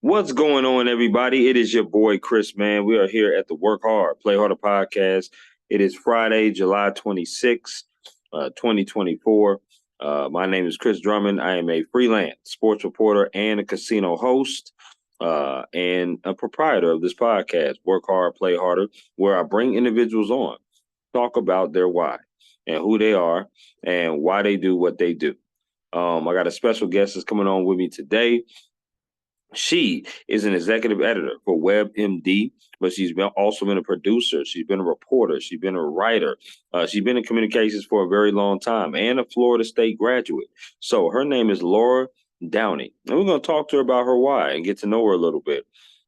What's going on, everybody? It is your boy Chris, man. We are here at the Work Hard, Play Harder podcast. It is Friday, July 26th, 2024. My name is Chris Drummond. I am a freelance sports reporter and a casino host and a proprietor of this podcast, Work Hard, Play Harder, where I bring individuals on, talk about their why and who they are and why they do what they do. I got a special guest that's coming on with me today. She is an executive editor for WebMD, but also been a producer. She's been a reporter. She's been a writer. She's been in communications for a very long time and a Florida State graduate. So her name is Laura Downey. And we're going to talk to her about her why and get to know her a little bit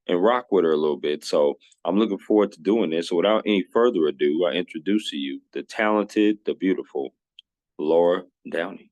and rock with her a little bit. So I'm looking forward to doing this. So without any further ado, I introduce to you the talented, the beautiful Laura Downey.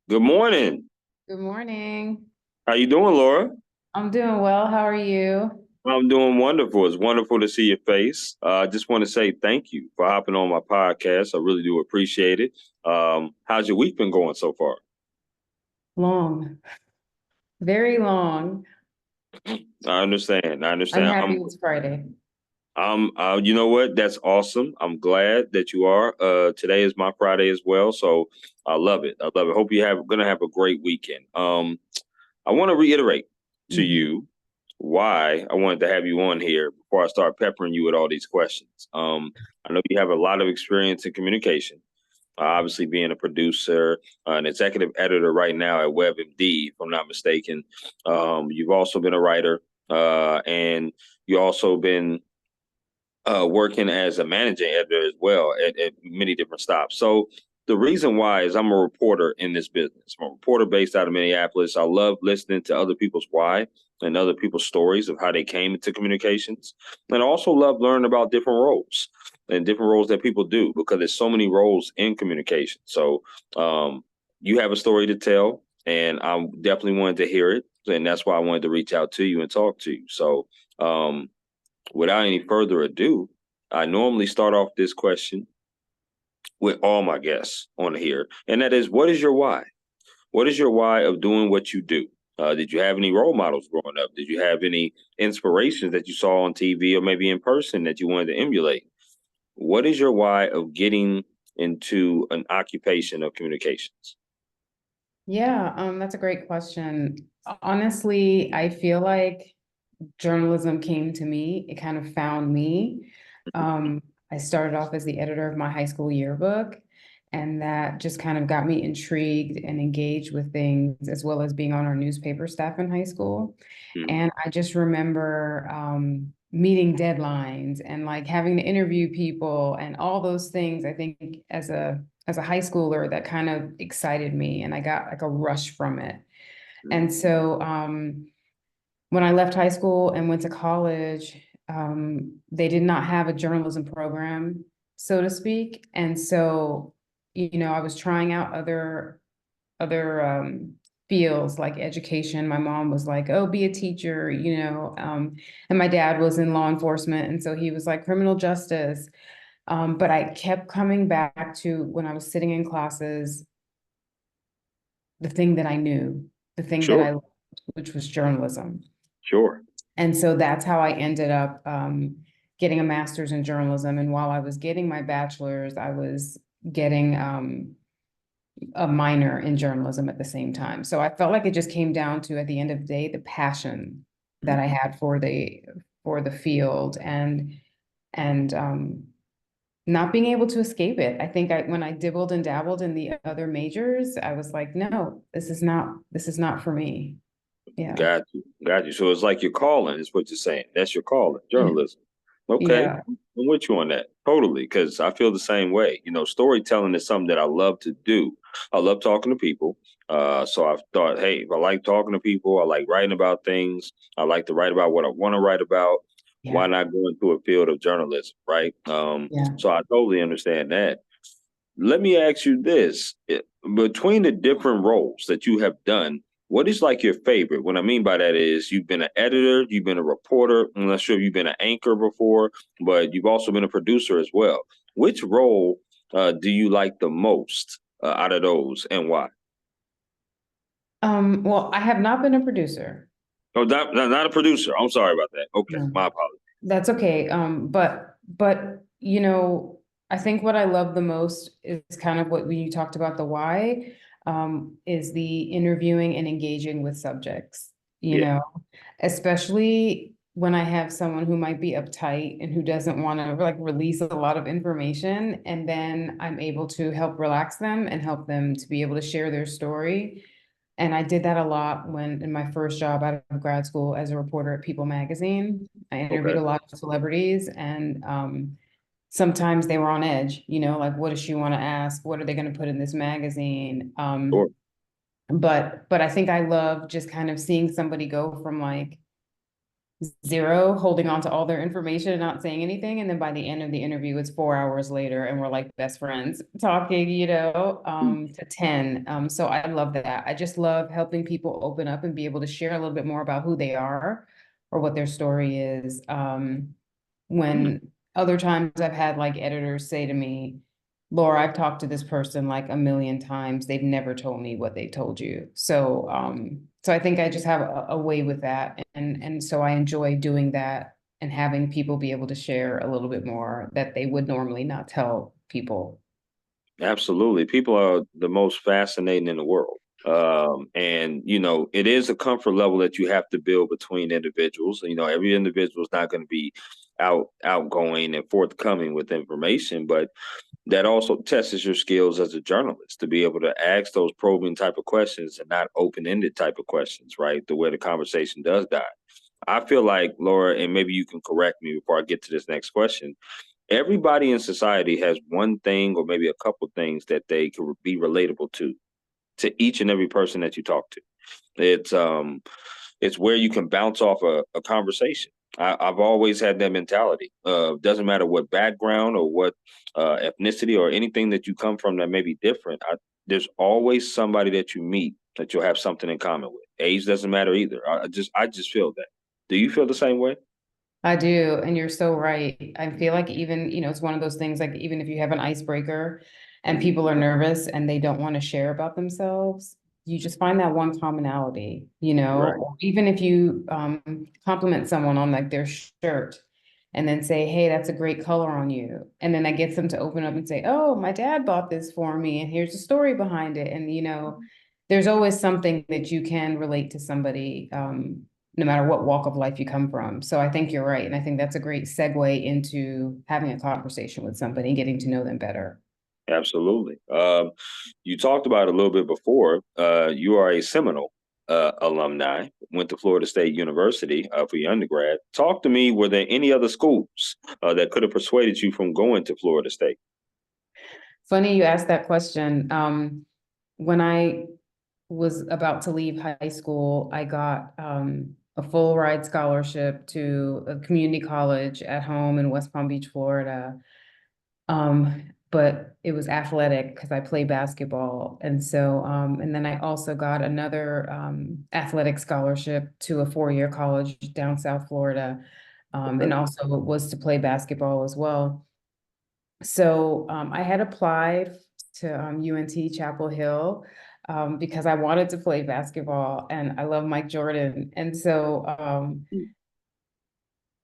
Good morning. Good morning. How you doing, Laura? I'm doing well. How are you? I'm doing wonderful. It's wonderful to see your face. I just want to say thank you for hopping on my podcast. I really do appreciate it. How's your week been going so far? Long, very long. I understand. I I'm understand. happy it's Friday. You know what? That's awesome. I'm glad that you are. Today is my Friday as well, so I love it. I love it. Hope gonna have a great weekend. I want to reiterate to Mhm. you why I wanted to have you on here before I start peppering you with all these questions. I know you have a lot of experience in communication, obviously being a producer, an executive editor right now at WebMD, if I'm not mistaken. You've also been a writer, and you also been working as a managing editor as well at many different stops. So the reason why is I'm a reporter in this business. I'm a reporter based out of Minneapolis. I love listening to other people's why and other people's stories of how they came into communications. And I also love learning about different roles and different roles that people do because there's so many roles in communication. So you have a story to tell, and I definitely wanted to hear it. And that's why I wanted to reach out to you and talk to you. So without any further ado, I normally start off this question with all my guests on here, and that is, what is your why? What is your why of doing what you do? Did you have any role models growing up? Did you have any inspirations that you saw on TV or maybe in person that you wanted to emulate? What is your why of getting into an occupation of communications? Yeah, that's a great question. Honestly, I feel like journalism came to me. It kind of found me. Um, I started off as the editor of my high school yearbook, and that just kind of got me intrigued and engaged with things, as well as being on our newspaper staff in high school. Mhm. And I just remember meeting deadlines and like having to interview people and all those things. I think as a high schooler, that kind of excited me, and I got like a rush from it. And so when I left high school and went to college, they did not have a journalism program, so to speak. And so, I was trying out other fields like education. My mom was like, "Oh, be a teacher," and my dad was in law enforcement, and so he was like criminal justice. But I kept coming back to when I was sitting in classes, the thing that I knew, the thing that I Sure, loved, which was journalism. sure. And so that's how I ended up getting a master's in journalism. And while I was getting my bachelor's, I was getting a minor in journalism at the same time. So I felt like it just came down to, at the end of the day, the passion that I had for the field and not being able to escape it. I think when I dibbled and dabbled in the other majors, I was like, no, this is not for me. Yeah. Got you. Got you. So it's like your calling is what you're saying. That's your calling, journalism. Okay. Yeah. I'm with you on that. Totally. Because I feel the same way. Storytelling is something that I love to do. I love talking to people. So I thought, hey, if I like talking to people, I like writing about things. I like to write about what I want to write about. Why Yeah. not go into a field of journalism, right? Yeah. So I totally understand that. let me ask you this. Between the different roles that you have done, what is like your favorite? What I mean by that is you've been an editor, you've been a reporter. I'm not sure if you've been an anchor before, but you've also been a producer as well. Which role do you like the most out of those, and why? Well, I have not been a producer. Oh, not a producer. I'm sorry about that. Okay, No. my apologies. That's okay. But I think what I love the most is kind of what you talked about the why, is the interviewing and engaging with subjects, Yeah, especially when I have someone who might be uptight and who doesn't want to like release a lot of information, and then I'm able to help relax them and help them to be able to share their story. And I did that a lot when in my first job out of grad school as a reporter at People Magazine. I interviewed okay, a lot of celebrities, and sometimes they were on edge, like what does she want to ask? What are they going to put in this magazine? sure. But I think I love just kind of seeing somebody go from like zero, holding on to all their information and not saying anything. And then by the end of the interview, it's 4 hours later and we're like best friends talking, to 10. So I love that. I just love helping people open up and be able to share a little bit more about who they are or what their story is. Mm. When other times I've had like editors say to me, Laura, I've talked to this person like a million times. They've never told me what they told you. So I think I just have a way with that. And so I enjoy doing that and having people be able to share a little bit more that they would normally not tell people. Absolutely. People are the most fascinating in the world. And it is a comfort level that you have to build between individuals. Every individual is not going to be outgoing and forthcoming with information, but that also tests your skills as a journalist to be able to ask those probing type of questions and not open-ended type of questions, right? The way the conversation does die. I feel like, Laura, and maybe you can correct me before I get to this next question, everybody in society has one thing or maybe a couple things that they could be relatable to each and every person that you talk to. It's where you can bounce off a conversation. I've always had that mentality. Doesn't matter what background or what ethnicity or anything that you come from that may be different. There's always somebody that you meet that you'll have something in common with. Age doesn't matter either. I just feel that. Do you feel the same way? I do, and you're so right. I feel like even, it's one of those things like even if you have an icebreaker and Mhm. people are nervous and they don't want to share about themselves, you just find that one commonality, Right. or even if you compliment someone on like their shirt and then say, "Hey, that's a great color on you." And then that gets them to open up and say, "Oh, my dad bought this for me and here's the story behind it." And there's always something that you can relate to somebody. No matter what walk of life you come from. So I think you're right. And I think that's a great segue into having a conversation with somebody and getting to know them better. Absolutely. You talked about it a little bit before. You are a Seminole alumni, went to Florida State University for your undergrad. Talk to me, were there any other schools that could have persuaded you from going to Florida State? Funny you asked that question. When I was about to leave high school, I got a full ride scholarship to a community college at home in West Palm Beach, Florida. But it was athletic because I play basketball. And then I also got another athletic scholarship to a 4-year college down South Florida. And Okay. also was to play basketball as well. So I had applied to UNT Chapel Hill because I wanted to play basketball and I love Mike Jordan. And so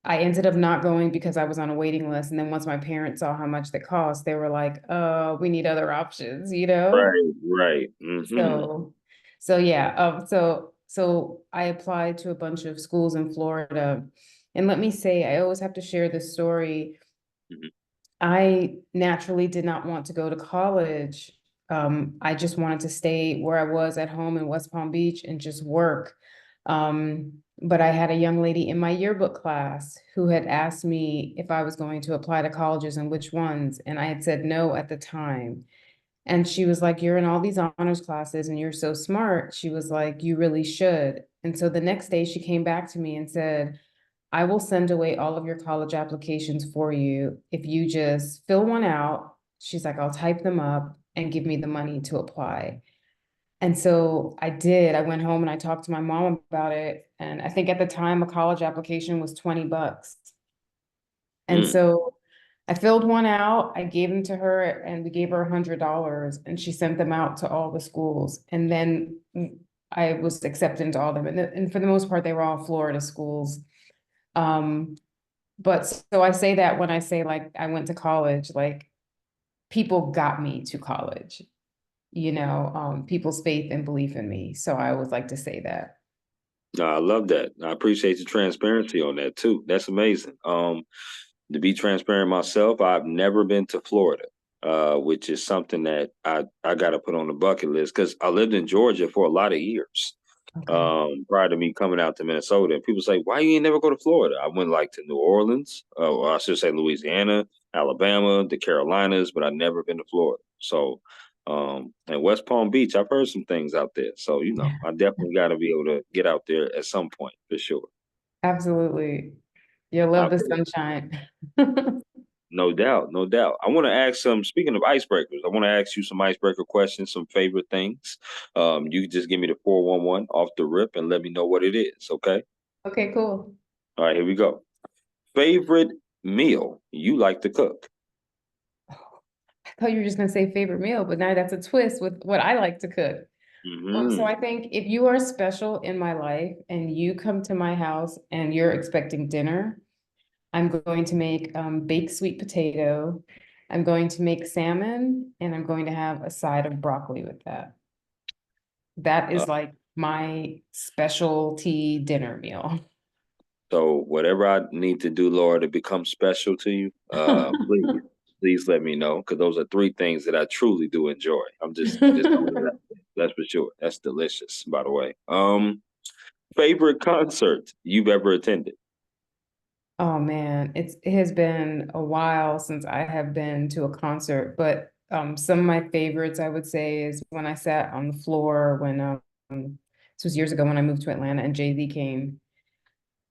I ended up not going because I was on a waiting list. And then once my parents saw how much that cost, they were like, we need other options. Right, right. Hmm. So, so yeah. So I applied to a bunch of schools in Florida. And let me say, I always have to share this story. I naturally did not want to go to college. I just wanted to stay where I was at home in West Palm Beach and just work. But I had a young lady in my yearbook class who had asked me if I was going to apply to colleges and which ones. And I had said no at the time. And she was like, "You're in all these honors classes and you're so smart." She was like, "You really should." And so the next day she came back to me and said, "I will send away all of your college applications for you if you just fill one out She's like, I'll type them up and give me the money to apply. And so I did. I went home and I talked to my mom about it. And I think at the time a college application was 20 bucks. And Mm. so I filled one out, I gave them to her, and we gave her $100, and she sent them out to all the schools. And then I was accepted into all of them. And for the most part, they were all Florida schools. Um, but so I say that when I say like I went to college, like people got me to college, people's faith and belief in me. So I always like to say that. No, I love that. I appreciate the transparency on that too. That's amazing. To be transparent myself, I've never been to Florida, which is something that I got to put on the bucket list because I lived in Georgia for a lot of years Okay. prior to me coming out to Minnesota. And people say, "Why you ain't never go to Florida?" I went like to New Orleans, or I should say Louisiana, Alabama, the Carolinas, but I've never been to Florida. So, and West Palm Beach, I've heard some things out there. So, I definitely got to be able to get out there at some point for sure. Absolutely. You'll love I the feel sunshine. No doubt, no doubt. I want to ask speaking of icebreakers, I want to ask you some icebreaker questions, some favorite things. You can just give me the 411 off the rip and let me know what it is, okay? Okay, cool. All right, here we go. Favorite meal you like to cook? I thought you were just gonna say favorite meal, but now that's a twist with what I like to cook. So Hmm. I think if you are special in my life and you come to my house and you're expecting dinner, I'm going to make baked sweet potato. I'm going to make salmon, and I'm going to have a side of broccoli with that. That Uh, is like my specialty dinner meal. so whatever I need to do, Laura, to become special to you, please let me know because those are three things that I truly do enjoy. I'm just throwing it out there. That's for sure. That's delicious, by the way. Favorite concert you've ever attended? Oh man, it has been a while since I have been to a concert, but some of my favorites I would say is when I sat on the floor when this was years ago when I moved to Atlanta and Jay-Z came.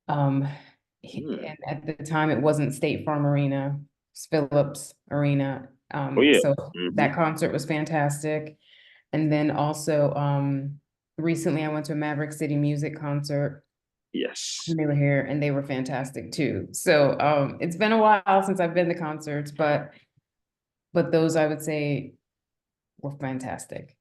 Um Hmm. and at the time it wasn't State Farm Arena, it's Phillips Arena. Oh yeah. So Hmm. that concert was fantastic. And then also recently I went to a Maverick City Music concert Yes. when they were here and they were fantastic too. So it's been a while since I've been to concerts, but those I would say were fantastic.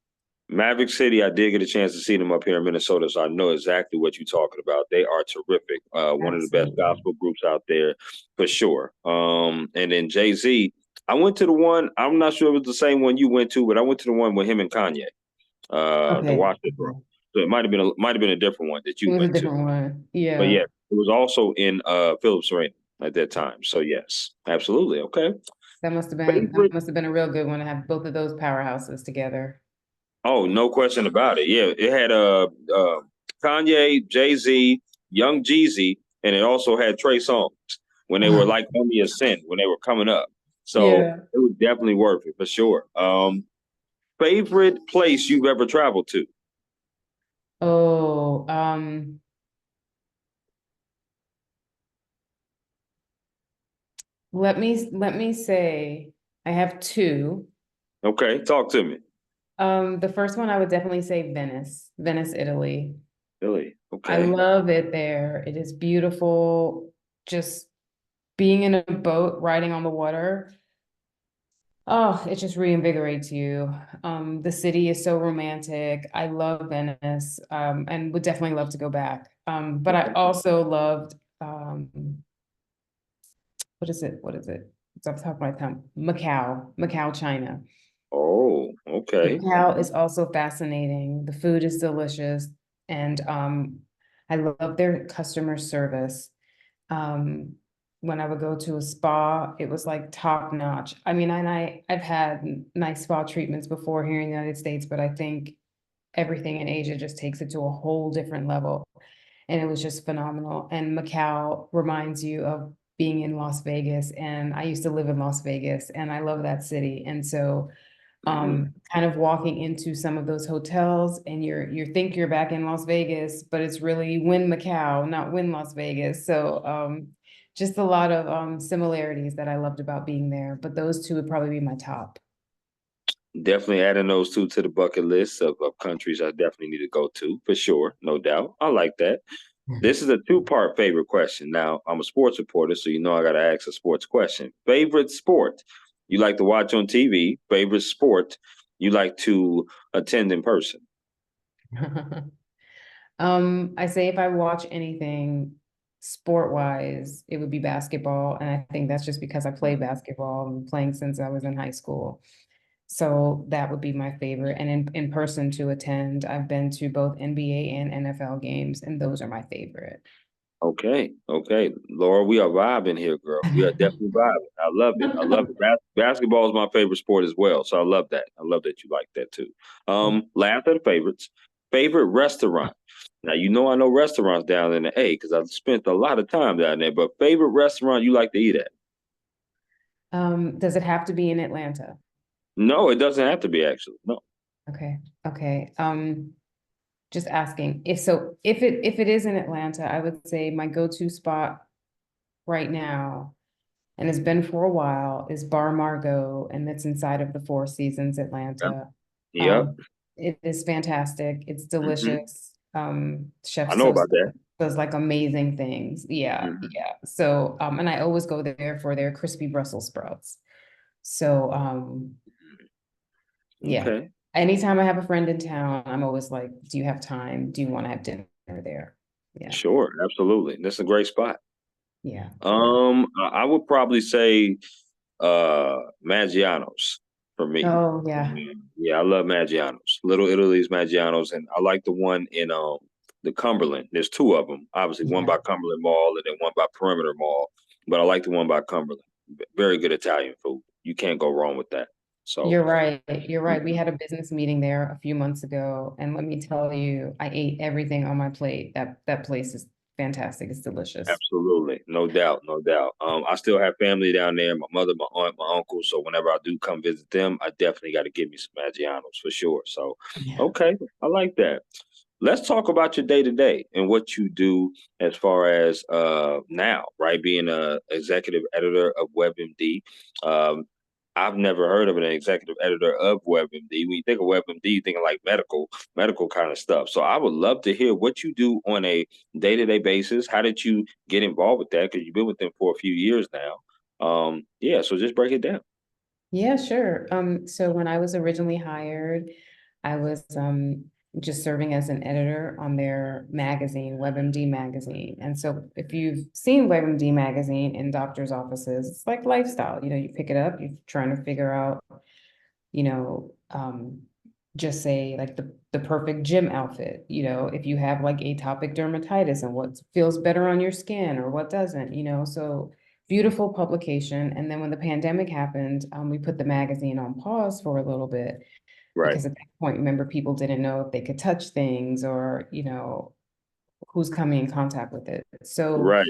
Maverick City, I did get a chance to see them up here in Minnesota, so I know exactly what you're talking about. They are terrific. One of the best Absolutely. gospel groups out there for sure. And then Jay-Z, I went to the one, I'm not sure if it was the same one you went to, but I went to the one with him and Kanye, to Okay. watch it, bro. So it might have been a different one that It you was a went to. different one. But Yeah. yeah, it was also in Phillips Arena at that time. So yes, absolutely. Okay. That Favorite must have been a real good one to have both of those powerhouses together. Oh, no question about it. Yeah, it had Kanye, Jay Z, Young Jeezy, and it also had Trey Songz when they were like on the ascent when they were coming up. So Yeah. it was definitely worth it for sure. Favorite place you've ever traveled to? Oh, let me say I have two. Okay, talk to me. The first one I would definitely say Venice, Italy. Really? I Okay. love it there. It is beautiful. Just being in a boat, riding on the water. Oh, it just reinvigorates you. The city is so romantic. I love Venice, and would definitely love to go back. But I Okay. also loved, what is it? What is it? It's off the top of my tongue. Macau, China. Oh, okay. Macau is also fascinating. The food is delicious, and I love their customer service. Um, when I would go to a spa, it was like top notch. I mean, I've had nice spa treatments before here in the United States, but I think everything in Asia just takes it to a whole different level. And it was just phenomenal. And Macau reminds you of being in Las Vegas. And I used to live in Las Vegas and I love that city. And so Hmm. kind of walking into some of those hotels and you think you're back in Las Vegas, but it's really Wynn Macau, not Wynn Las Vegas. So just a lot of similarities that I loved about being there. But those two would probably be my top. Definitely adding those two to the bucket list of countries I definitely need to go to for sure, no doubt. I like that. This is a two-part favorite question. Now, I'm a sports reporter, so you know I got to ask a sports question. Favorite sport you like to watch on TV? Favorite sport you like to attend in person? I say if I watch anything sport wise, it would be basketball. And I think that's just because I play basketball and playing since I was in high school. So that would be my favorite. And in person to attend, I've been to both NBA and NFL games, and those are my favorite. Okay, okay, Laura, we are vibing here, girl. We are definitely vibing. I love it. I love it. Basketball is my favorite sport as well, so I love that. I love that you like that too. Last of the favorites, favorite restaurant. Now you know I know restaurants down in the A because I've spent a lot of time down there. But favorite restaurant you like to eat at? Does it have to be in Atlanta? No, it doesn't have to be actually. No. Okay, okay. Just asking if so if it is in Atlanta, I would say my go-to spot right now, and it's been for a while, is Bar Margot, and it's inside of the Four Seasons Yep. Atlanta. Yep. It is fantastic. It's Hmm. delicious. Chef I know about that. does like amazing things. Yeah, Hmm. yeah. So, and I always go there for their crispy Brussels sprouts. So, yeah. Okay. Anytime I have a friend in town, I'm always like, do you have time? Do you want to have dinner there? Yeah, Sure. Absolutely. That's a great spot. yeah, yeah. I would probably say Maggiano's for me. Oh, yeah. Yeah, I love Maggiano's. Little Italy's Maggiano's, and I like the one in the Cumberland. There's two of them. Obviously, one Yeah. by Cumberland Mall and then one by Perimeter Mall. But I like the one by Cumberland. Very good Italian food. You can't go wrong with that. So You're right. You're right. We mhm, had a business meeting there a few months ago, and let me tell you, I ate everything on my plate. That place is fantastic. It's delicious. absolutely, no doubt, no doubt. I still have family down there. My mother, my aunt, my uncle. So whenever I do come visit them, I definitely got to give me some Maggiano's for sure. So Yeah. okay, I like that. Let's talk about your day to day and what you do as far as now, right? Being a executive editor of WebMD. Um, I've never heard of an executive editor of WebMD. When you think of WebMD, you think of like medical kind of stuff. So I would love to hear what you do on a day to day basis. How did you get involved with that? Because you've been with them for a few years now. Yeah, so just break it down. Yeah, sure. So when I was originally hired, I was just serving as an editor on their magazine, WebMD magazine. And so if you've seen WebMD magazine in doctors' offices, it's like lifestyle. You pick it up, you're trying to figure out, you know, just say like the perfect gym outfit, if you have like atopic dermatitis and what feels better on your skin or what doesn't, so beautiful publication. And then when the pandemic happened, we put the magazine on pause for a little bit Right, because at that point, remember, people didn't know if they could touch things or, who's coming in contact with it. So right.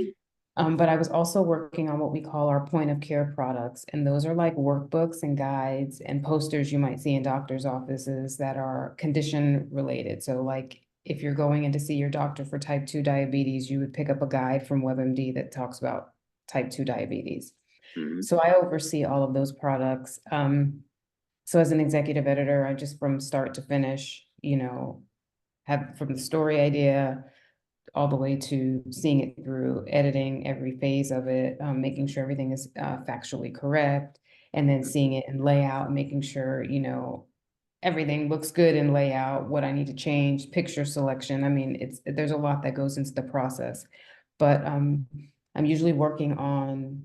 but I was also working on what we call our point of care products. And those are like workbooks and guides and posters you might see in doctor's offices that are condition related. So like if you're going in to see your doctor for type 2 diabetes, you would pick up a guide from WebMD that talks about type 2 diabetes. Hmm. So I oversee all of those products. So as an executive editor, I just from start to finish, have from the story idea all the way to seeing it through, editing every phase of it, making sure everything is factually correct, and then seeing it in layout, making sure, everything looks good in layout, what I need to change, picture selection. I mean, there's a lot that goes into the process, but I'm usually working on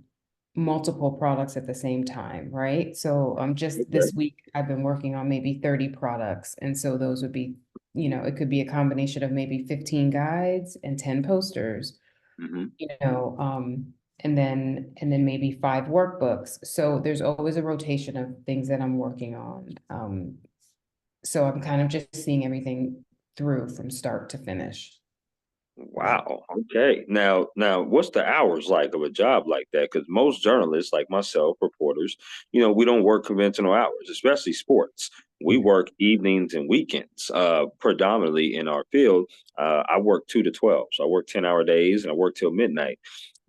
multiple products at the same time, right? So just this Okay. week I've been working on maybe 30 products. And so those would be, it could be a combination of maybe 15 guides and 10 posters, Hmm. you know, um, and then maybe 5 workbooks. So there's always a rotation of things that I'm working on. So I'm kind of just seeing everything through from start to finish. Yeah. Wow. Okay. Now, what's the hours like of a job like that? Because most journalists, like myself, reporters, we don't work conventional hours, especially sports. We work evenings and weekends, predominantly in our field. I work 2 to 12, so I work 10-hour days and I work till midnight.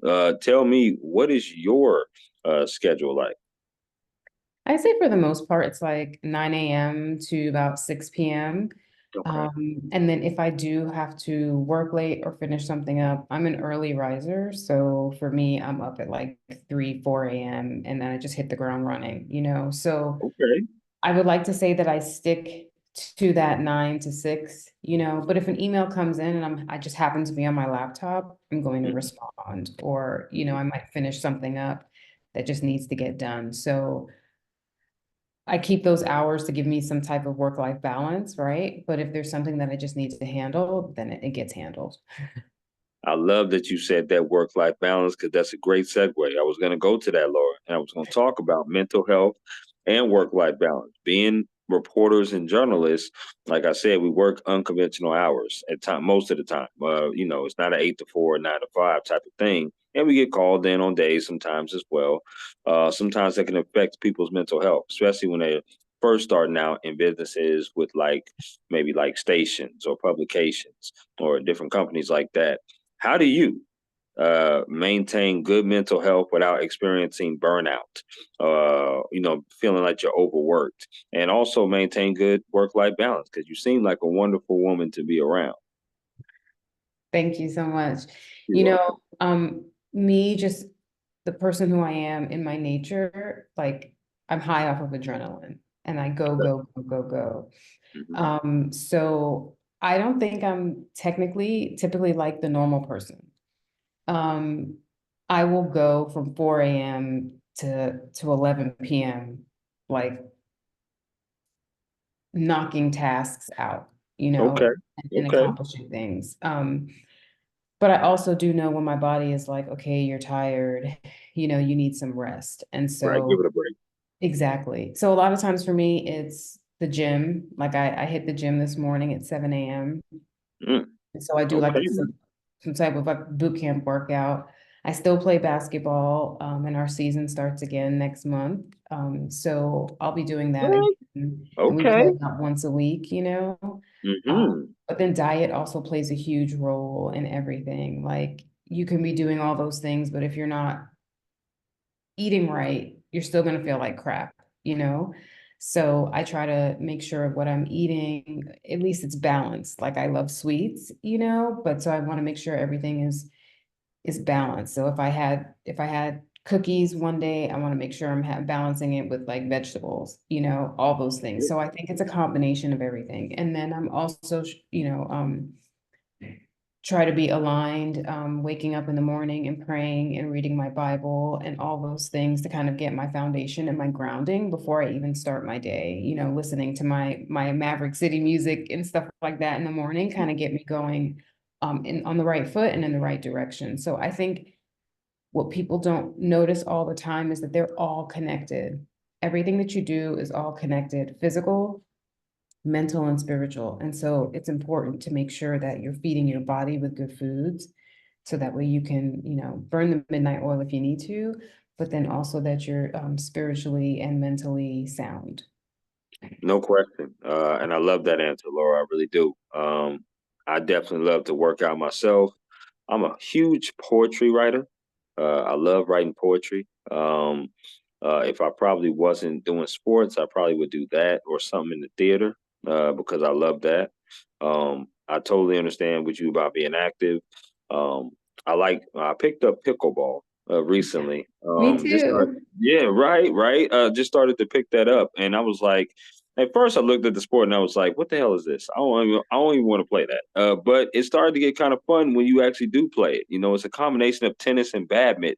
Tell me, what is your schedule like? I say for the most part, it's like 9 a.m. to about 6 p.m. Okay. And then if I do have to work late or finish something up, I'm an early riser. So for me, I'm up at like 3, 4 a.m. and then I just hit the ground running, you know? So Okay. I would like to say that I stick to that 9 to 6, you know, but if an email comes in and I just happen to be on my laptop, I'm going to Mhm, respond, or, you know, mhm. I might finish something up that just needs to get done. So I keep those hours to give me some type of work-life balance, right? But if there's something that I just need to handle, then it gets handled. I love that you said that work-life balance because that's a great segue. I was going to go to that, Laura, and I was going to talk about mental health and work-life balance. Being reporters and journalists, like I said, we work unconventional hours at time most of the time. It's not an 8 to 4, 9 to 5 type of thing, and we get called in on days sometimes as well. Sometimes that can affect people's mental health, especially when they're first starting out in businesses with like maybe like stations or publications or different companies like that. How do you maintain good mental health without experiencing burnout? Feeling like you're overworked, and also maintain good work-life balance because you seem like a wonderful woman to be around. Thank you so much. You're You welcome. know, me, just the person who I am in my nature, like I'm high off of adrenaline and I go, Okay. go, go, go, go. Hmm. So I don't think I'm typically like the normal person. Um, I will go from 4 a.m. to 11 p.m., like knocking tasks out, you Okay. know, and Okay. accomplishing things. But I also do know when my body is like, okay, you're tired, you know, you need some rest. And Right. Give so, it a break. exactly. So a lot of times for me, it's the gym. Like I hit the gym this morning at 7 a.m. Mm, And so I do okay. like some type of like boot camp workout. I still play basketball, and our season starts again next month. So I'll be doing that What? again, and we Okay. play about once a week, you know. Hmm. But then diet also plays a huge role in everything. Like you can be doing all those things, but if you're not eating right, you're still going to feel like crap, you know? So I try to make sure what I'm eating, at least it's balanced. Like I love sweets, you know, but so I want to make sure everything is balanced. So if I had cookies one day, I want to make sure I'm balancing it with like vegetables, you know, all those things. So I think it's a combination of everything. And then I'm also, try to be aligned, waking up in the morning and praying and reading my Bible and all those things to kind of get my foundation and my grounding before I even start my day. You know, listening to my Maverick City music and stuff like that in the morning kind of get me going on the right foot and in the right direction. So I think what people don't notice all the time is that they're all connected. Everything that you do is all connected, physical, mental and spiritual. And so it's important to make sure that you're feeding your body with good foods so that way you can, you know, burn the midnight oil if you need to, but then also that you're spiritually and mentally sound. No question. And I love that answer, Laura. I really do. I definitely love to work out myself. I'm a huge poetry writer. I love writing poetry. If I probably wasn't doing sports, I probably would do that or something in the theater because I love that. I totally understand with you about being active. Um, I picked up pickleball recently. Me Just start, too. yeah, right, right. Just started to pick that up, and I was like, at first I looked at the sport and I was like, what the hell is this? I don't even want to play that. But it started to get kind of fun when you actually do play it. You know, it's a combination of tennis and badminton,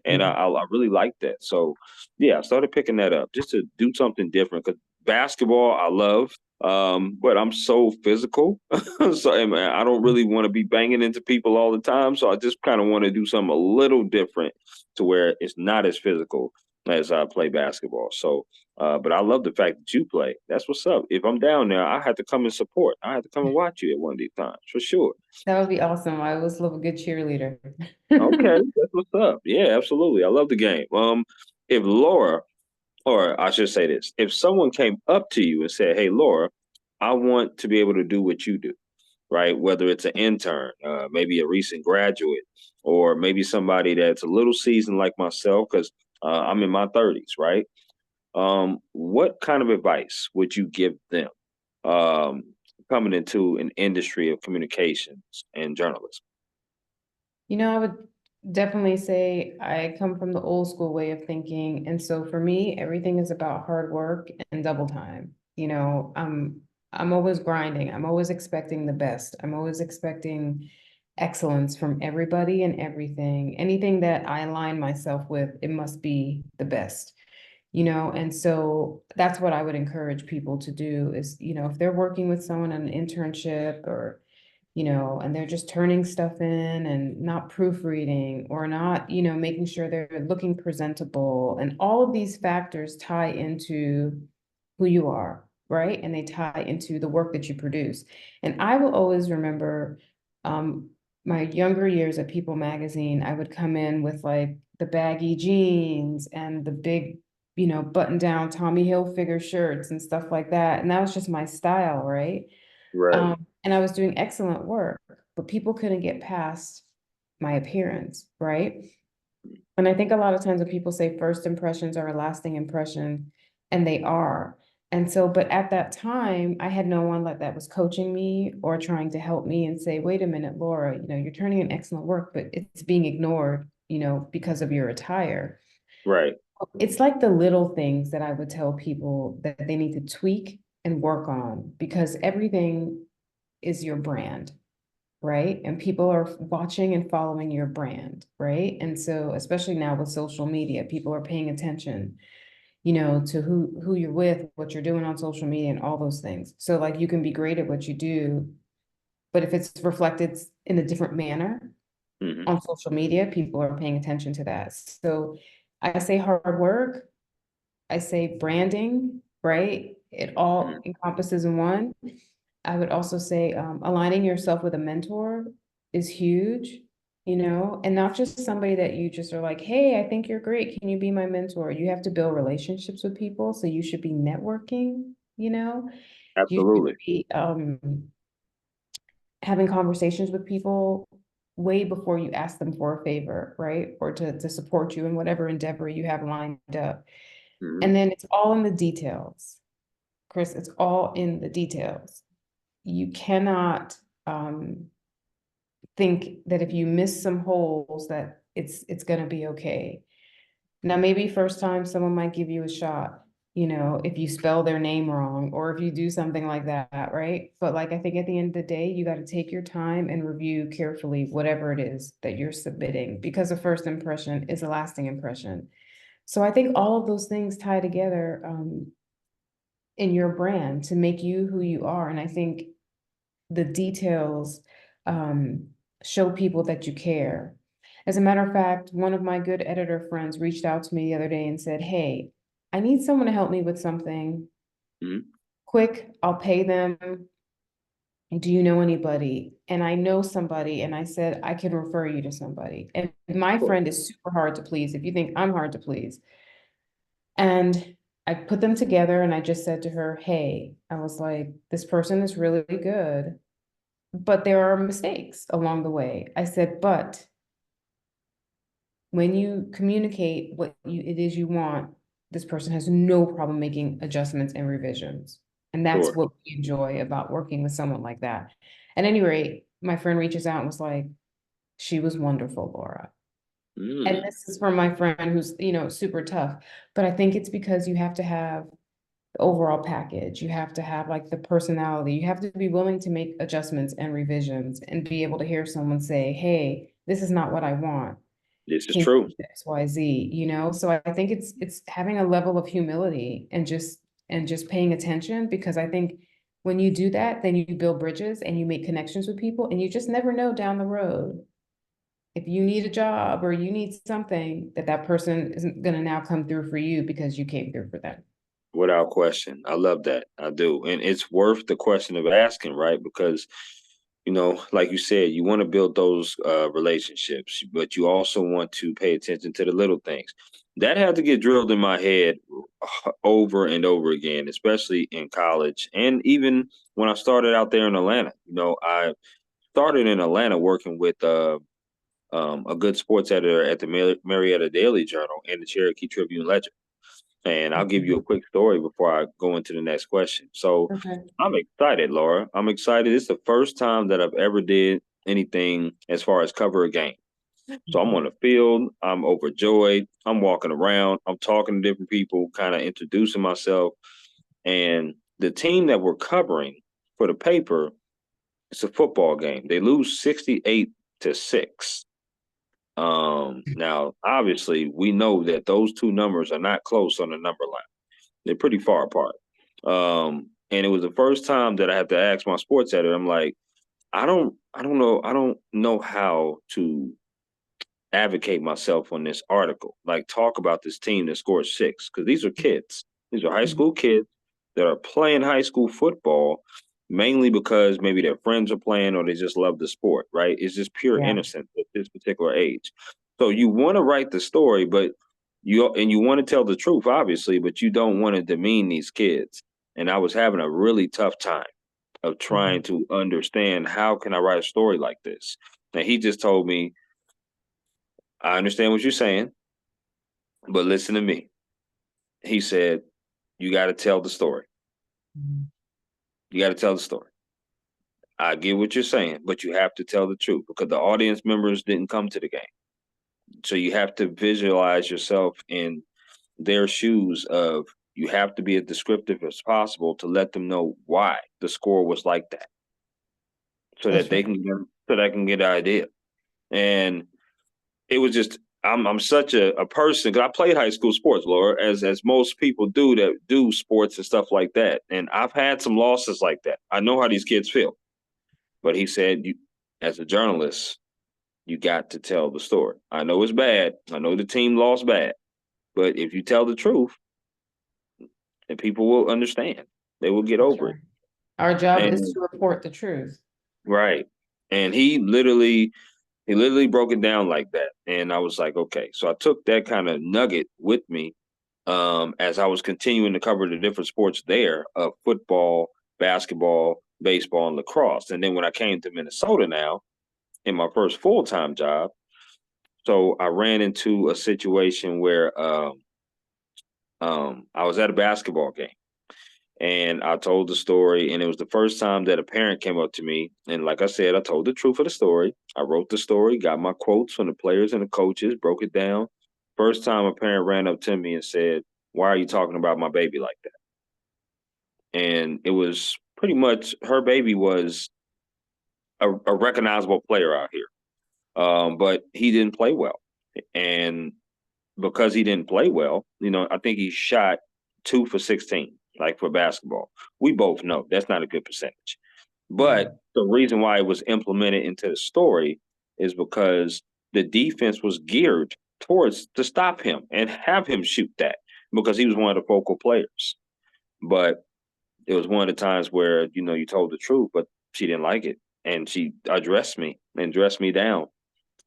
and I really like that. So yeah, I started picking that up just to do something different because basketball I love. But I'm so physical, so I don't really want to be banging into people all the time. So I just kind of want to do something a little different to where it's not as physical as I play basketball. So, but I love the fact that you play. That's what's up. If I'm down there, I have to come and support. I have to come and watch you at one of these times for sure. That would be awesome. I always love a good cheerleader. Okay, that's what's up. Yeah, absolutely. I love the game. If Laura, or I should say this, if someone came up to you and said, "Hey, Laura, I want to be able to do what you do. right? Whether it's an intern, maybe a recent graduate, or maybe somebody that's a little seasoned like myself, because I'm in my 30s, right? What kind of advice would you give them um, coming into an industry of communications and journalism? I would definitely say I come from the old school way of thinking. And so for me, everything is about hard work and double time. I'm always grinding. I'm always expecting the best. I'm always expecting excellence from everybody and everything. Anything that I align myself with, it must be the best. And so that's what I would encourage people to do is, if they're working with someone on an internship or and they're just turning stuff in and not proofreading or not, making sure they're looking presentable. And all of these factors tie into who you are, right? And they tie into the work that you produce. And I will always remember um, my younger years at People Magazine, I would come in with like the baggy jeans and the big, button down Tommy Hilfiger shirts and stuff like that. And that was just my style, right? Right, And I was doing excellent work, but people couldn't get past my appearance, right? And I think a lot of times when people say first impressions are a lasting impression, and they are. And so, but at that time, I had no one that was coaching me or trying to help me and say, wait a minute, Laura, you're turning in excellent work, but it's being ignored, because of your attire. right. It's like the little things that I would tell people that they need to tweak and work on because everything is your brand, right? And people are watching and following your brand, right? And so, especially now with social media, people are paying attention, to who you're with, what you're doing on social media, and all those things. So, like, you can be great at what you do, but if it's reflected in a different manner Hmm. on social media, people are paying attention to that. So, I say hard work, I say branding, right? It all encompasses in one. I would also say aligning yourself with a mentor is huge, and not just somebody that you just are like, hey, I think you're great. Can you be my mentor? You have to build relationships with people. So you should be networking, you should Absolutely. be having conversations with people way before you ask them for a favor, right? Or to support you in whatever endeavor you have lined up. Hmm. And then it's all in the details, Chris, it's all in the details. You cannot think that if you miss some holes that it's going to be okay. Now maybe first time someone might give you a shot, if you spell their name wrong or if you do something like that, right? But like I think at the end of the day, you got to take your time and review carefully whatever it is that you're submitting because a first impression is a lasting impression. So I think all of those things tie together in your brand to make you who you are. And I think the details um, show people that you care. As a matter of fact, one of my good editor friends reached out to me the other day and said, hey, I need someone to help me with something Hmm. quick. I'll pay them. Do you know anybody? And I know somebody. And I said, I can refer you to somebody. And my Cool. friend is super hard to please if you think I'm hard to please. And I put them together and I just said to her, hey, I was like, this person is really good, but there are mistakes along the way. I said, but when you communicate what it is you want, this person has no problem making adjustments and revisions. And that's Sure. what we enjoy about working with someone like that. At any rate, my friend reaches out and was like, she was wonderful, Laura. And Mm. this is from my friend who's, super tough. But I think it's because you have to have the overall package. You have to have like the personality. You have to be willing to make adjustments and revisions and be able to hear someone say, hey, this is not what I want. This is Can true. you do XYZ, So I think it's having a level of humility and just paying attention because I think when you do that, then you build bridges and you make connections with people and you just never know down the road if you need a job or you need something that person isn't going to now come through for you because you came through for them. Without question. I love that. I do. And it's worth the question of asking, right? Because, like you said, you want to build those relationships, but you also want to pay attention to the little things. that had to get drilled in my head over and over again, especially in college and even when I started out there in Atlanta. I started in Atlanta working with a good sports editor at the Marietta Daily Journal and the Cherokee Tribune Ledger. And I'll give you a quick story before I go into the next question. So Okay. I'm excited, Laura. I'm excited. It's the first time that I've ever did anything as far as cover a game. So I'm on the field. I'm overjoyed. I'm walking around. I'm talking to different people, kind of introducing myself. And the team that we're covering for the paper, it's a football game. They lose 68-6. Now, obviously, we know that those two numbers are not close on the number line. They're pretty far apart. And it was the first time that I had to ask my sports editor. I'm like, I don't know how to advocate myself on this article. Like, talk about this team that scored six, because these are kids. These are high school kids that are playing high school football mainly because maybe their friends are playing or they just love the sport, right? It's just pure Yeah. innocence at this particular age. So you want to write the story, but you want to tell the truth, obviously, but you don't want to demean these kids. And I was having a really tough time of trying to understand how can I write a story like this. And he just told me, I understand what you're saying, but listen to me. He said, you got to tell the story. You got to tell the story. I get what you're saying, but you have to tell the truth because the audience members didn't come to the game. So you have to visualize yourself in their shoes of you have to be as descriptive as possible to let them know why the score was like that. So that That's they right. can get an idea. And it was just I'm such a person because I played high school sports, Laura, as most people do that do sports and stuff like that. And I've had some losses like that. I know how these kids feel. But he said, you as a journalist, you got to tell the story. I know it's bad. I know the team lost bad. But if you tell the truth, then people will understand. They will get That's over it. right. Our job is And to report the truth. right. And he literally broke it down like that. And I was like, okay. So I took that kind of nugget with me as I was continuing to cover the different sports there of football, basketball, baseball, and lacrosse. And then when I came to Minnesota now, in my first full-time job, so I ran into a situation where I was at a basketball game and I told the story, and it was the first time that a parent came up to me. And like I said, I told the truth of the story. I wrote the story, got my quotes from the players and the coaches, broke it down. First time a parent ran up to me and said, "Why are you talking about my baby like that?" And it was pretty much her baby was a recognizable player out here, but he didn't play well. And because he didn't play well, I think he shot 2 for 16, like for basketball. We both know that's not a good percentage. Yeah. But the reason why it was implemented into the story is because the defense was geared towards to stop him and have him shoot that because he was one of the focal players. But it was one of the times where, you told the truth, but she didn't like it. And she addressed me and dressed me down.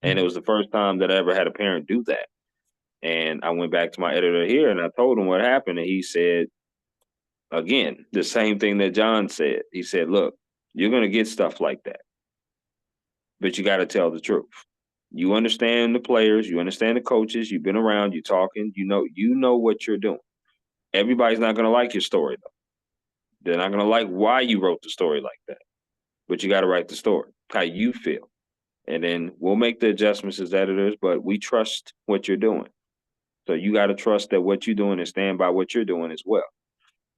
And it was the first time that I ever had a parent do that. And I went back to my editor here and I told him what happened. And he said, again, the same thing that John said. He said, look, you're going to get stuff like that, but you got to tell the truth. You understand the players, you understand the coaches, you've been around, you're talking, you know what you're doing. Everybody's not going to like your story, though. They're not going to like why you wrote the story like that, but you got to write the story, how you feel. And then we'll make the adjustments as editors, but we trust what you're doing. So you got to trust that what you're doing and stand by what you're doing as well.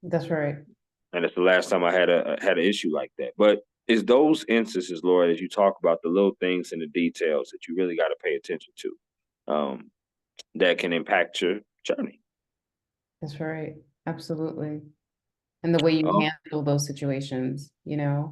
That's right. And it's the last time I had an issue like that. But it's those instances, Laura, as you talk about the little things and the details that you really got to pay attention to, that can impact your journey. That's right. Absolutely. And the way you Oh, handle those situations, yeah,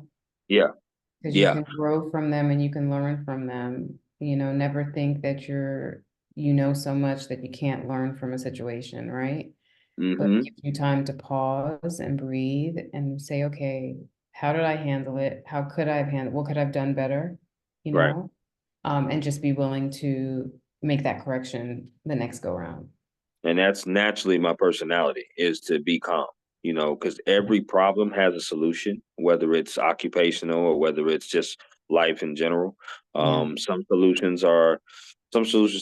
because you yeah, can grow from them and you can learn from them. Never think that you know so much that you can't learn from a situation, right? But it mm-hmm, gives you time to pause and breathe and say, okay, how did I handle it? How could I have handled, what could I have done better? You right. know, and just be willing to make that correction the next go round. And that's naturally my personality is to be calm, because every problem has a solution, whether it's occupational or whether it's just life in general. Yeah. Some solutions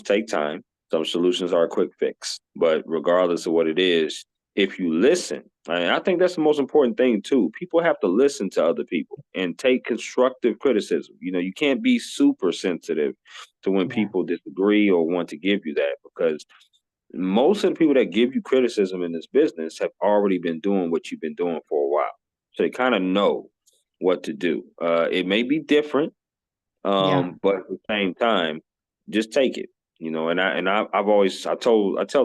take time, some solutions are a quick fix, but regardless of what it is, if you listen, and I think that's the most important thing too. People have to listen to other people and take constructive criticism. You can't be super sensitive to when Yeah. people disagree or want to give you that, because most of the people that give you criticism in this business have already been doing what you've been doing for a while. So they kind of know what to do. It may be different, Yeah. but at the same time, just take it. I tell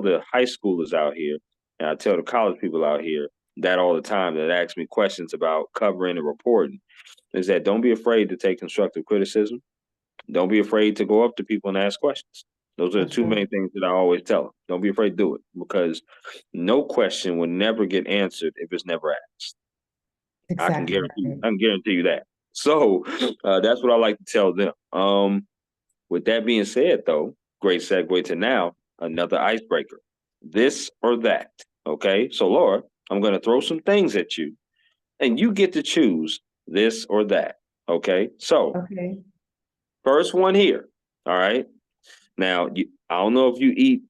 the high schoolers out here, and I tell the college people out here that all the time that ask me questions about covering and reporting, is that don't be afraid to take constructive criticism. Don't be afraid to go up to people and ask questions. Those are the That's two true. main things that I always tell them. Don't be afraid to do it, because no question will never get answered if it's never asked. I can Exactly guarantee. right. I can guarantee you that. So that's what I like to tell them. With that being said, though, great segue to now another icebreaker. This or that. Okay. So Laura, I'm going to throw some things at you, and you get to choose this or that. Okay. So Okay. first one here. All right. Now, I don't know if you eat,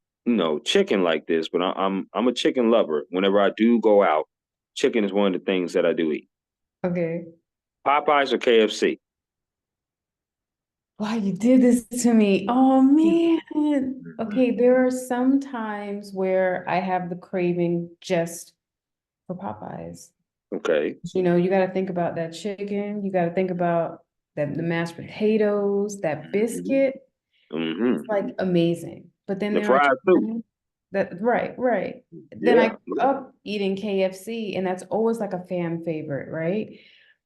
chicken like this, but I'm a chicken lover. Whenever I do go out, chicken is one of the things that I do eat. Okay. Popeyes or KFC? Why you did this to me? Oh man. Mhm. Okay, there are some times where I have the craving just for Popeyes. Okay. You got to think about that chicken. You got to think about that the mashed potatoes, that Hmm. biscuit. It's Hmm. like amazing. But then The there are fries too. times that right, right. Then I Yeah. grew up eating KFC, and that's always like a fan favorite, right?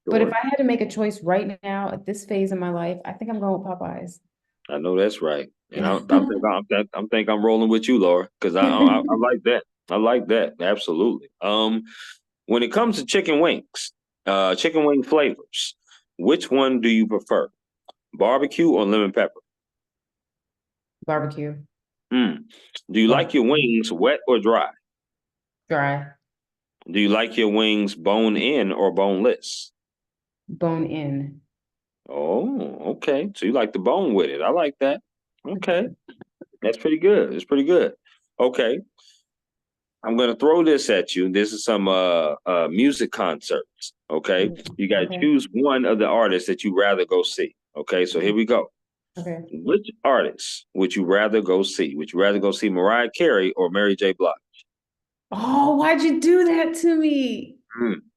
But if Sure. I had to make a choice right now at this phase in my life, I think I'm going with Popeyes. I know that's right. And I'm rolling with you, Laura, because I like that. I like that. Absolutely. When it comes to chicken wing flavors, which one do you prefer? Barbecue or lemon pepper? Barbecue. Mm. Do you like your Barbecue. wings wet or dry? Dry. Do you like your wings bone in or boneless? Bone in. Oh, okay. So you like the bone with it. I like that. Okay. That's pretty good. It's pretty good. Okay. I'm gonna throw this at you. This is some music concerts. Okay. You gotta Okay. choose one of the artists that you rather go see. Okay, so here we go. Okay. Which artist would you rather go see? Would you rather go see Mariah Carey or Mary J. Blige? Oh, why'd you do that to me?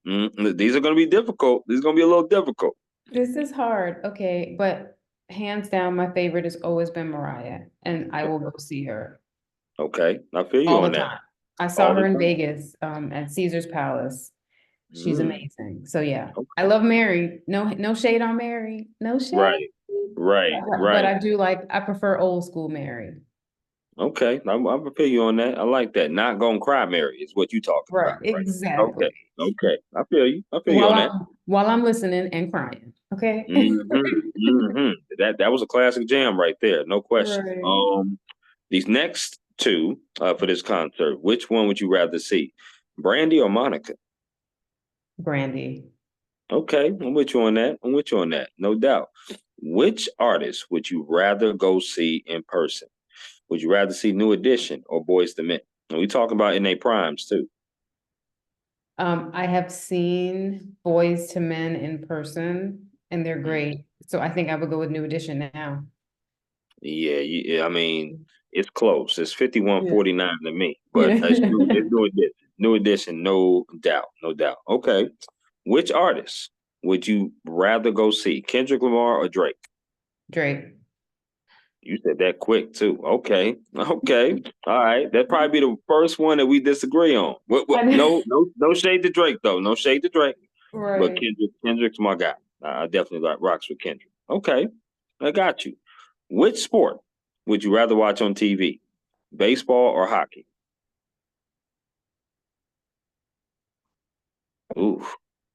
These are going to be difficult. These are going to be a little difficult. This is hard. Okay, but hands down, my favorite has always been Mariah, and I will go see her Okay, I feel you all the on that time. I saw all the her in time. Vegas, at Caesar's Palace. She's Mm, amazing. So yeah, I okay. love Mary. No, no shade on Mary. No shade. Right, right, But right. I do like. I prefer old school Mary. Okay, I'm feel you on that. I like that. Not gonna cry, Mary, is what you talking Right. about, right? Exactly. Okay, okay. I feel you. I feel you While on that. I'm listening and crying. Okay. That was a classic jam right there, no question. Right. These next two for this concert, which one would you rather see, Brandy or Monica? Brandy. Okay, I'm with you on that. I'm with you on that, no doubt. Which artist would you rather go see in person? Would you rather see New Edition or Boys to Men? And we talking about in their primes too. I have seen Boys to Men in person, and they're Mhm. great. So I think I would go with New Edition now. Yeah. I mean, it's close. It's Yeah. 51-49 to me, but Yeah. it's New Edition. New Edition, no doubt, no doubt. Okay, which artist would you rather go see, Kendrick Lamar or Drake? Drake. You said that quick too. Okay, okay, all right. That'd probably be the first one that we disagree on. I know. No shade to Drake though. No shade to Drake. But Right. Kendrick's my guy. I definitely like rocks with Kendrick. Okay, I got you. Which sport would you rather watch on TV? Baseball or hockey? Ooh.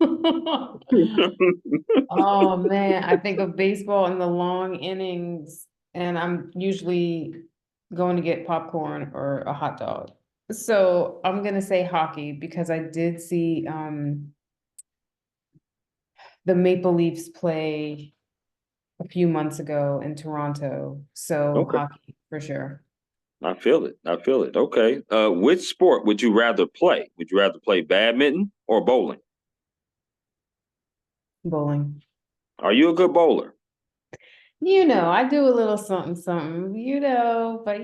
Oh man, I think of baseball in the long innings, and I'm usually going to get popcorn or a hot dog. So I'm gonna say hockey because I did see the Maple Leafs play a few months ago in Toronto. So Okay. hockey for sure. I feel it. I feel it. Okay. Which sport would you rather play? Would you rather play badminton or bowling? Bowling. Are you a good bowler? I do a little something, something, but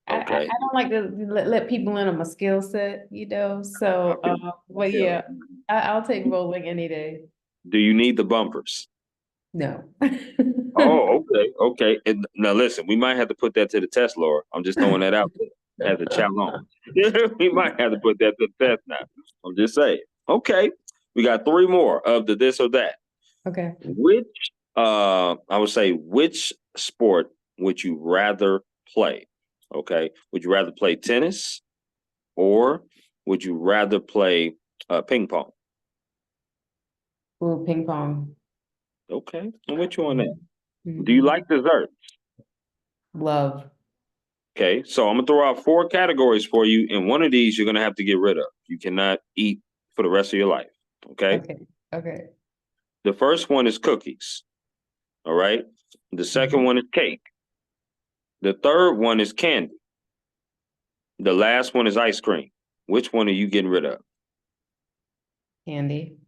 I Okay. don't like to let people in on my skill set, I so, feel it. I but feel yeah, it. I'll take bowling any day. Do you need the bumpers? No. Oh, okay. Okay. And now listen, we might have to put that to the test, Laura. I'm just throwing that out there as a challenge. We might have to put that to the test now. I'm just saying. Okay. We got three more of the this or that. Okay. Which I would say which sport would you rather play? Okay. Would you rather play tennis or would you rather play ping pong? Ooh, ping pong. Okay. I'm with you on that. Do you Mhm. like dessert? Love. Okay. So I'm gonna throw out four categories for you, and one of these you're gonna have to get rid of. You cannot eat for the rest of your life. Okay. Okay. Okay. The first one is cookies. All right. The second Mhm. one is cake. The third one is candy. The last one is ice cream. Which one are you getting rid of? Candy.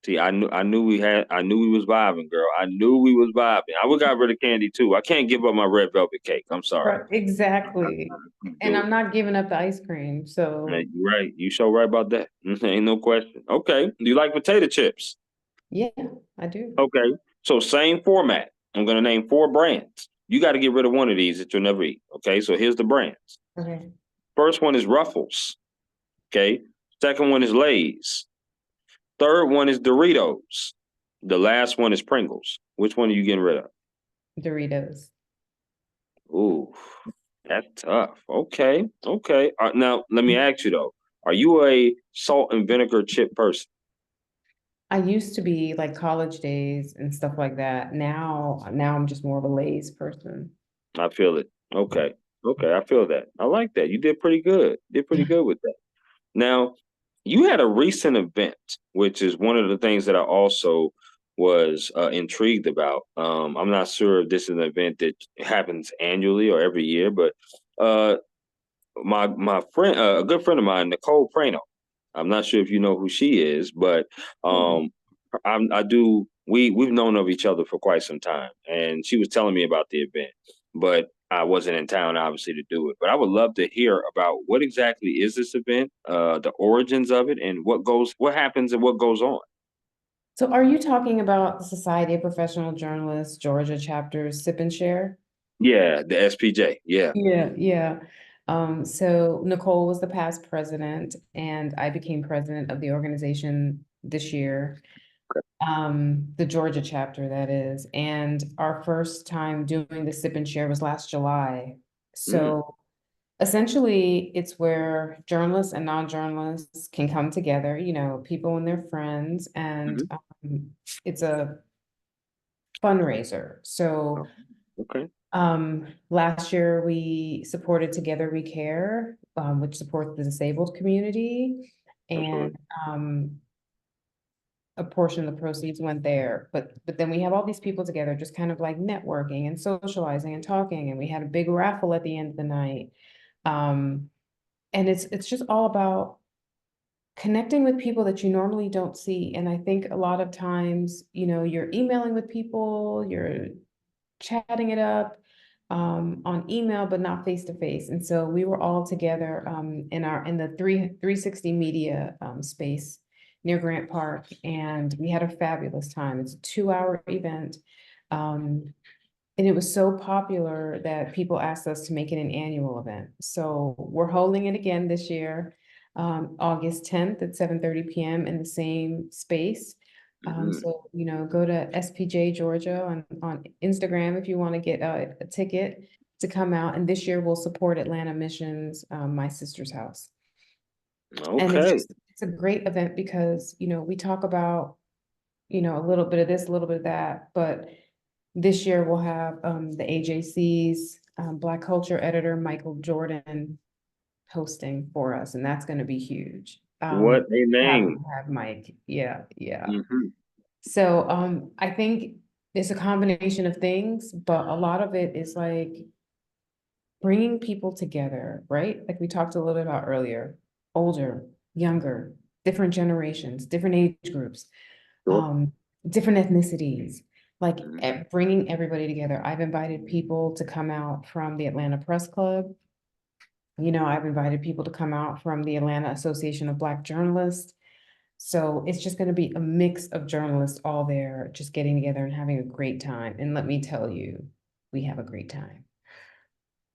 See, I knew we was vibing, girl. I knew we was vibing. I would got rid of candy too. I can't give up my red velvet cake. I'm sorry. Right, exactly. I can't And do I'm it. not giving up the ice cream. Man, So you right. You so right about that. Ain't no question. Okay. Do you like potato chips? yeah, I do. Okay. So same format. I'm gonna name four brands. You got to get rid of one of these that you'll never eat. Okay. So here's the brands. Okay. First one is Ruffles. Okay. Second one is Lay's. Third one is Doritos. The last one is Pringles. Which one are you getting rid of? Doritos. Ooh, that's tough. Okay. Okay. Now let me ask you though. Are you a salt and vinegar chip person? I used to be like college days and stuff like that. Now I'm just more of a Lay's person. I feel it. Okay. Okay. I feel that. I like that. You did pretty good. Did pretty good with that. Now, you had a recent event, which is one of the things that I also was intrigued about. I'm not sure if this is an event that happens annually or every year, but uh, my friend, a good friend of mine, Nicole Prano. I'm not sure if you know who she is, but um, I do. We've known of each other for quite some time, and she was telling me about the event, but I wasn't in town obviously to do it. But I would love to hear about what exactly is this event, the origins of it, and what happens, and what goes on. So are you talking about the Society of Professional Journalists, Georgia chapters, Sip and Share? Yeah, the SPJ. Yeah. Yeah, yeah. So Nicole was the past president, and I became president of the organization this year. The Georgia chapter, that is. And our first time doing the Sip and Share was last July. Mm, So essentially, it's where journalists and non-journalists can come together, people and their friends, and mhm. it's a fundraiser. So Oh, okay. last year we supported Together We Care, which supports the disabled community, Absolutely. and a portion of the proceeds went there. But then we have all these people together, just kind of like networking and socializing and talking, and we had a big raffle at the end of the night. Um, and it's just all about connecting with people that you normally don't see. And I think a lot of times, you're emailing with people, you're chatting it up on email, but not face to face. And so we were all together in the 360 media space near Grant Park, and we had a fabulous time. It's a 2-hour event. Um, and it was so popular that people asked us to make it an annual event. So we're holding it again this year, August 10th at 7:30 p.m. in the same space. Hmm. Go to SPJ Georgia on Instagram if you want to get a ticket to come out. And this year we'll support Atlanta Missions, my sister's house. And Okay. it's a great event because, we talk about, a little bit of this, a little bit of that, but this year we'll have the AJC's Black Culture editor, Michael Jordan, hosting for us, and that's going to be huge. What a Happy name. to have Mike. Yeah, yeah. Hmm. So I think it's a combination of things, but a lot of it is like bringing people together, right? Like we talked a little bit about earlier, older, younger, different generations, different age groups, Sure. um, different ethnicities, like Mhm. bringing everybody together. I've invited people to come out from the Atlanta Press Club. You know, I've invited people to come out from the Atlanta Association of Black Journalists. So it's just going to be a mix of journalists all there, just getting together and having a great time. And let me tell you, we have a great time.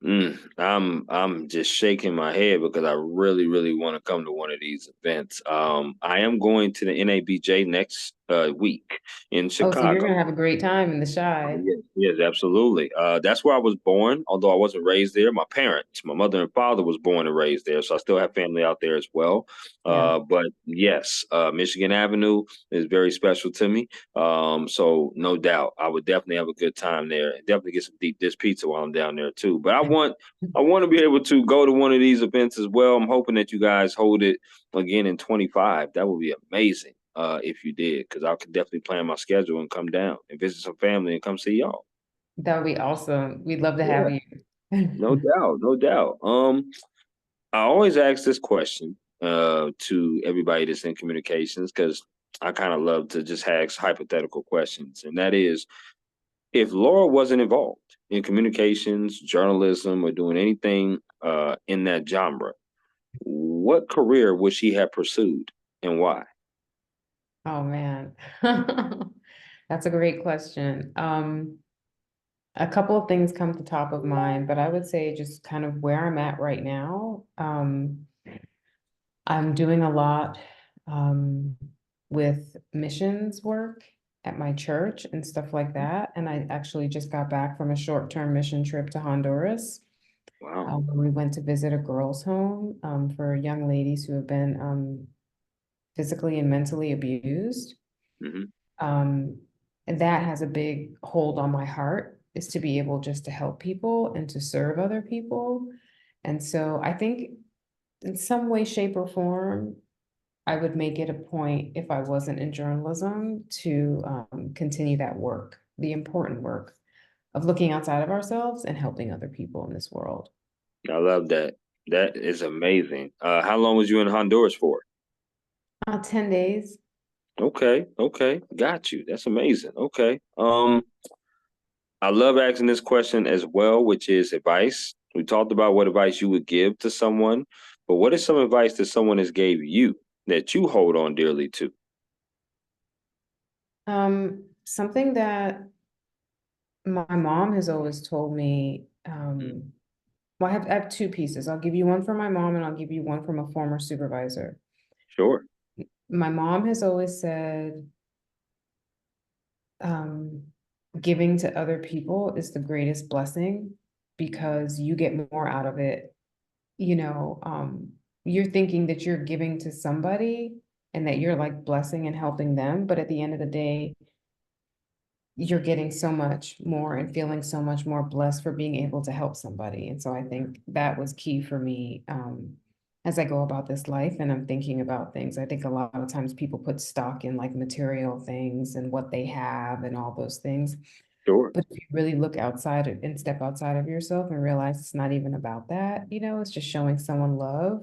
I'm just shaking my head because I really, really want to come to one of these events. I am going to the NABJ next week in Oh, so you're Chicago. going to have a great time in the Oh, Shy. yes, yes, absolutely. That's where I was born, although I wasn't raised there. My parents, my mother and father was born and raised there, so I still have family out there as well. Yeah. But yes, Michigan Avenue is very special to me. So no doubt, I would definitely have a good time there, and definitely get some deep dish pizza while I'm down there too. But I want to be able to go to one of these events as well. I'm hoping that you guys hold it again in 25. That would be amazing if you did, because I could definitely plan my schedule and come down and visit some family and come see y'all. That would be awesome. We'd love to Yeah, have you. no doubt, no doubt. I always ask this question to everybody that's in communications because I kind of love to just ask hypothetical questions, and that is, if Laura wasn't involved in communications, journalism, or doing anything in that genre, what career would she have pursued and why? Oh man. That's a great question. A couple of things come to top of mind, but I would say just kind of where I'm at right now. I'm doing a lot with missions work at my church and stuff like that. And I actually just got back from a short-term mission trip to Honduras. Wow. We went to visit a girls' home for young ladies who have been physically and mentally abused. Hmm. Um, and that has a big hold on my heart, is to be able just to help people and to serve other people. And so I think in some way, shape, or form, I would make it a point if I wasn't in journalism to continue that work, the important work of looking outside of ourselves and helping other people in this world. I love that. That is amazing. How long was you in Honduras for? 10 days. Okay, okay, got you. That's amazing. Okay. I love asking this question as well, which is advice. We talked about what advice you would give to someone, but what is some advice that someone has gave you that you hold on dearly to? Something that my mom has always told me, Mm. well, I have two pieces. I'll give you one from my mom and I'll give you one from a former supervisor. Sure. My mom has always said, um, giving to other people is the greatest blessing because you get more out of it. You know, you're thinking that you're giving to somebody and that you're like blessing and helping them, but at the end of the day, you're getting so much more and feeling so much more blessed for being able to help somebody. And so I think that was key for me as I go about this life and I'm thinking about things. I think a lot of times people put stock in like material things and what they have and all those things. Sure. But if you really look outside and step outside of yourself and realize it's not even about that, it's just showing someone love.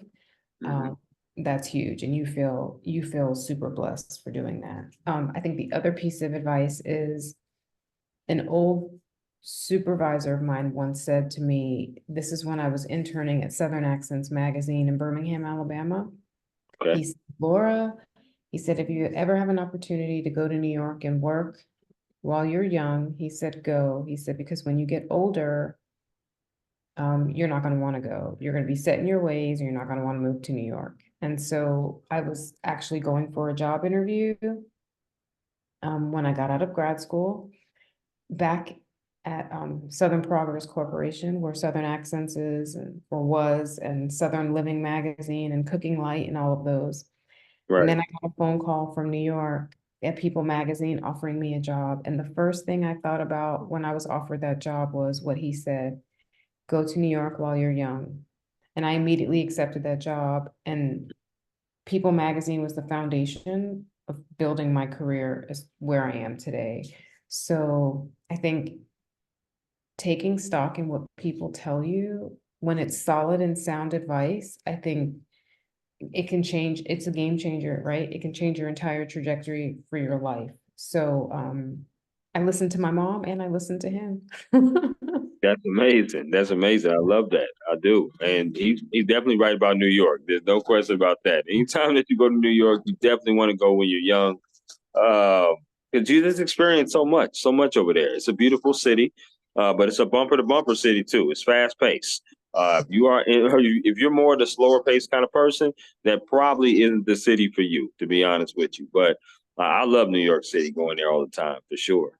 Hmm. Um, that's huge. And you feel super blessed for doing that. I think the other piece of advice is an old supervisor of mine once said to me, this is when I was interning at Southern Accents magazine in Birmingham, Alabama. Okay. He said, Laura, he said, if you ever have an opportunity to go to New York and work while you're young, he said, go. He said, because when you get older, you're not going to want to go. You're going to be set in your ways and you're not going to want to move to New York. And so I was actually going for a job interview when I got out of grad school back at Southern Progress Corporation, where Southern Accents is and or was, and Southern Living Magazine and Cooking Light and all of those. And Right. then I got a phone call from New York at People Magazine offering me a job. And the first thing I thought about when I was offered that job was what he said, go to New York while you're young. And I immediately accepted that job. And People Magazine was the foundation of building my career as where I am today. So I think taking stock in what people tell you when it's solid and sound advice, I think it can change. It's a game changer, right? It can change your entire trajectory for your life. So I listened to my mom and I listened to him. That's amazing. That's amazing. I love that. I do. And he's definitely right about New York. There's no question about that. Anytime that you go to New York, you definitely want to go when you're young. Because you just experience so much over there. It's a beautiful city, but it's a bumper to bumper city too. It's fast paced. If you're more the slower paced kind of person, that probably isn't the city for you, to be honest with you. But I love New York City, going there all the time for sure.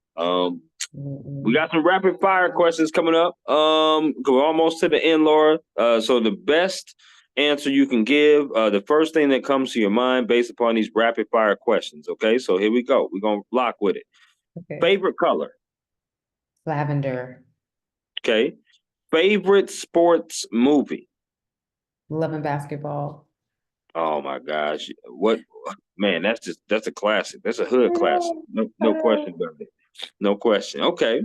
We got some rapid fire questions coming up. We're almost to the end, Laura. So the best answer you can give, the first thing that comes to your mind based upon these rapid fire questions. Okay, so here we go. We're gonna lock with it. Okay. Favorite color. Lavender. Okay. Favorite sports movie. Love and basketball. Oh my gosh, what man? That's a classic. That's a hood classic. No question about it. No question. Okay.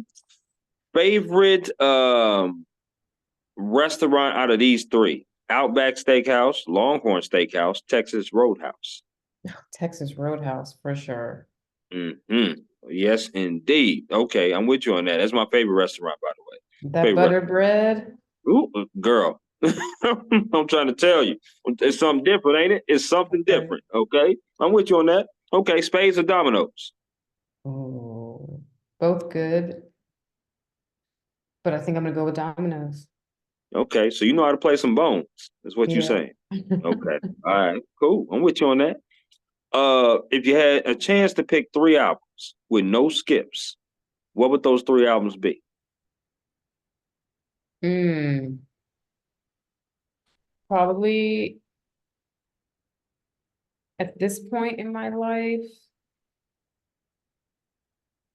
Favorite restaurant out of these three: Outback Steakhouse, Longhorn Steakhouse, Texas Roadhouse. Texas Roadhouse for sure. Hmm. Yes, indeed. Okay, I'm with you on that. That's my favorite restaurant, by the way. That Favorite butter bread. Ooh, girl. I'm trying to tell you. It's something different, ain't it? It's something Okay. different. Okay. I'm with you on that. Okay, spades or dominoes. Oh, both good, but I think I'm gonna go with Domino's. Okay, so you know how to play some bones, is what you're Yeah. saying. Okay. All right, cool. I'm with you on that. If you had a chance to pick three albums with no skips, what would those three albums be? Mm, probably at this point in my life,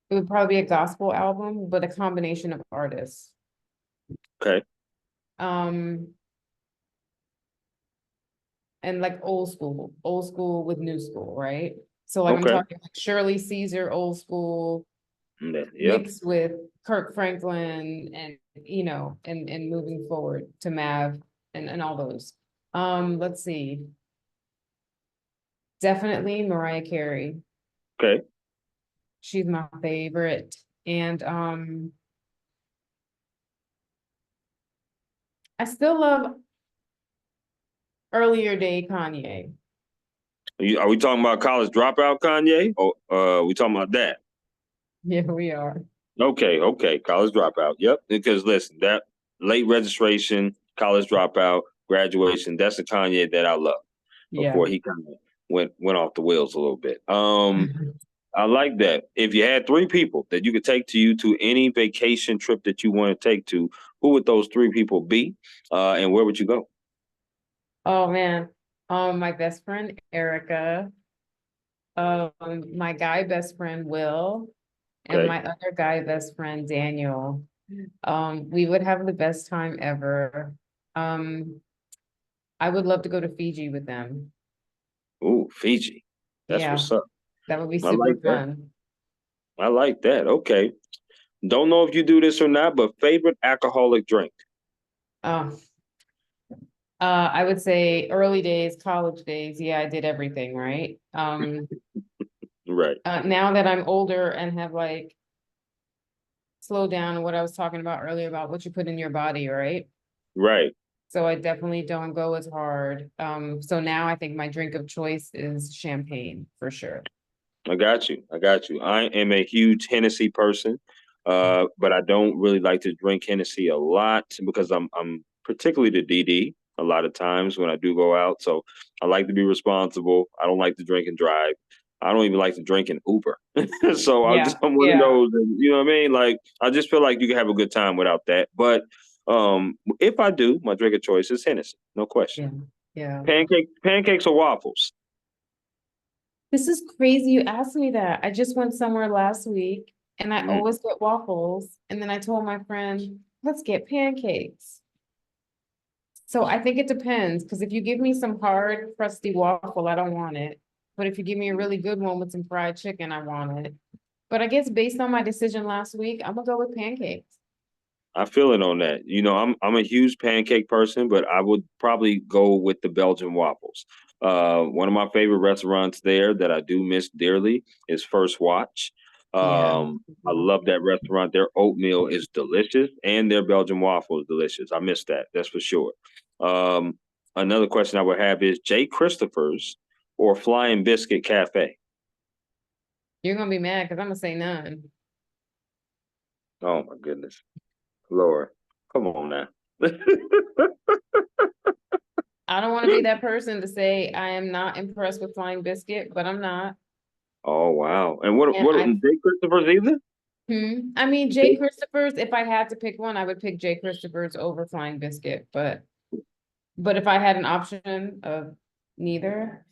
it would probably be a gospel album, but a combination of artists. Okay. Um, and like old school with new school, right? So like I'm Okay. talking like Shirley Caesar, old school, Yeah. mixed with Kirk Franklin and and moving forward to Mav and all those. Let's see. Definitely Mariah Carey. Okay. She's my favorite. And I still love earlier day Kanye. Are we talking about college dropout Kanye? Or we talking about that? Yeah, we are. Okay. College dropout. Yep. Because listen, that late registration, college dropout, graduation, that's the Kanye that I love Yeah. before he kind of went off the wheels a little bit. I like that. If you had three people that you could take to any vacation trip that you want to take to, who would those three people be? And where would you go? Oh man. My best friend Erica, my guy best friend Will, and Okay. my other guy best friend Daniel. We would have the best time ever. Um, I would love to go to Fiji with them. Ooh, Fiji. That's Yeah, what's up. that would be I super like that. fun. I like that. Okay. Don't know if you do this or not, but favorite alcoholic drink. Oh, I would say early days, college days. Yeah, I did everything, right? Right. Now that I'm older and have like slowed down on what I was talking about earlier about what you put in your body, right? Right. So I definitely don't go as hard. So now I think my drink of choice is champagne for sure. I got you. I got you. I am a huge Hennessy person, but I don't really like to drink Hennessy a lot because I'm particularly the DD a lot of times when I do go out. So I like to be responsible. I don't like to drink and drive. I don't even like to drink in Uber. So Yeah, I'm one of yeah, those, you know what I mean? Like I just feel like you can have a good time without that. But if I do, my drink of choice is Hennessy, no question. yeah, yeah. Pancakes or waffles. This is crazy. You asked me that. I just went somewhere last week and I Mm. always get waffles. And then I told my friend, let's get pancakes. So I think it depends because if you give me some hard, crusty waffle, I don't want it. But if you give me a really good one with some fried chicken, I want it. But I guess based on my decision last week, I'm gonna go with pancakes. I feel it on that. I'm a huge pancake person, but I would probably go with the Belgian waffles. One of my favorite restaurants there that I do miss dearly is First Watch. Yeah. I love that restaurant. Their oatmeal is delicious, and their Belgian waffle is delicious. I miss that. That's for sure. Um, Another question I would have is Jay Christopher's or Flying Biscuit Cafe. You're gonna be mad because I'm gonna say none. Oh my goodness, Lord, come on now. I don't want to be that person to say I am not impressed with Flying Biscuit, but I'm not. Oh wow! And what And what I Jay Christopher's either? I mean, Jay Christopher's, if I had to pick one, I would pick Jay Christopher's over Flying Biscuit. But if I had an option of neither,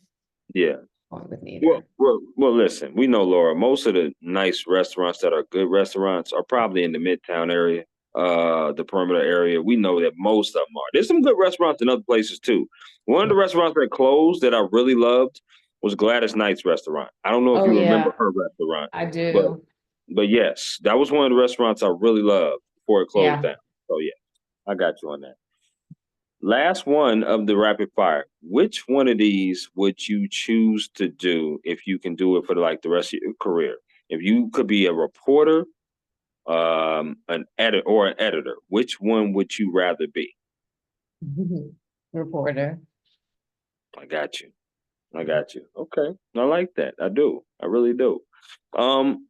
Yeah. going with Well, neither. well, well. Listen, we know Laura. Most of the nice restaurants that are good restaurants are probably in the Midtown area, the perimeter area. We know that most of them are. There's some good restaurants in other places too. One of the restaurants that closed that I really loved was Gladys Knight's restaurant. I don't know if Oh you remember yeah, her restaurant, I but do. yes, that was one of the restaurants I really loved before it closed Yeah. down. So yeah, I got you on that. Last one of the rapid fire. Which one of these would you choose to do if you can do it for like the rest of your career? If you could be a reporter, an edit or an editor, which one would you rather be? Reporter. I got you. I got you. Okay. I like that. I do. I really do. Um,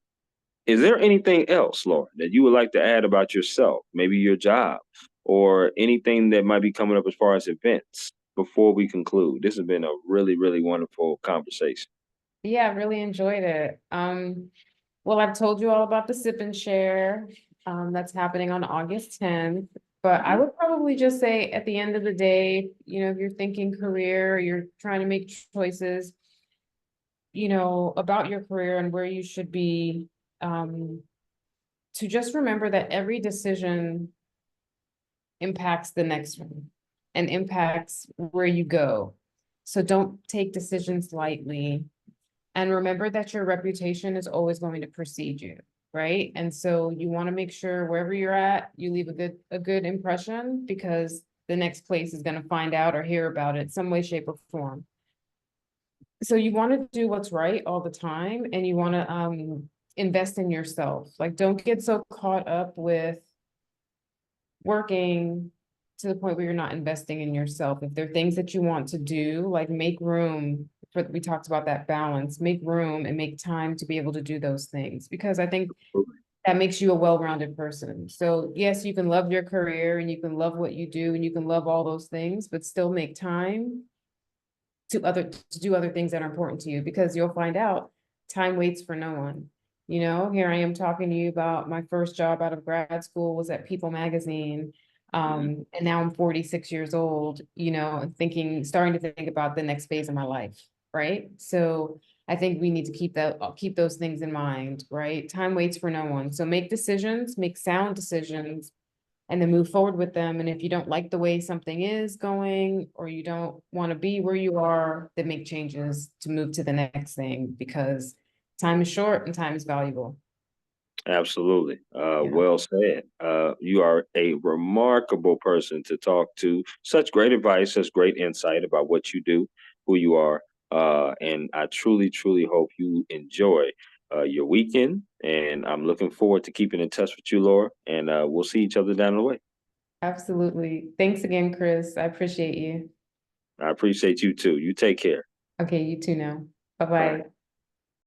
Is there anything else, Laura, that you would like to add about yourself, maybe your job, or anything that might be coming up as far as events before we conclude? This has been a really, really wonderful conversation. Yeah, I really enjoyed it. Well, I've told you all about the sip and share. That's happening on August 10th. But I Mhm. would probably just say at the end of the day, if you're thinking career, you're trying to make choices, about your career and where you should be, um, to just remember that every decision impacts the next one and impacts where you go. So don't take decisions lightly. And remember that your reputation is always going to precede you, right? And so you want to make sure wherever you're at, you leave a good impression because the next place is going to find out or hear about it some way, shape, or form. So you want to do what's right all the time and you want to invest in yourself. Like don't get so caught up with working to the point where you're not investing in yourself. If there are things that you want to do, like make room for, we talked about that balance, make room and make time to be able to do those things because I think that makes you a well-rounded person. So yes, you can love your career and you can love what you do and you can love all those things, but still make time to do other things that are important to you because you'll find out time waits for no one. Here I am talking to you about my first job out of grad school was at People Magazine. Mhm. And now I'm 46 years old, and starting to think about the next phase of my life, right? So I think we need to keep those things in mind, right? Time waits for no one. So make decisions, make sound decisions, and then move forward with them. And if you don't like the way something is going, or you don't want to be where you are, then make changes to move to the next thing because time is short and time is valuable. Absolutely. Yeah, Well said. You are a remarkable person to talk to. Such great advice, such great insight about what you do, who you are. And I truly, truly hope you enjoy your weekend. And I'm looking forward to keeping in touch with you, Laura. And we'll see each other down the way. absolutely. Thanks again, Chris. I appreciate you. I appreciate you too. You take care. Okay, you too now. All right. Bye-bye.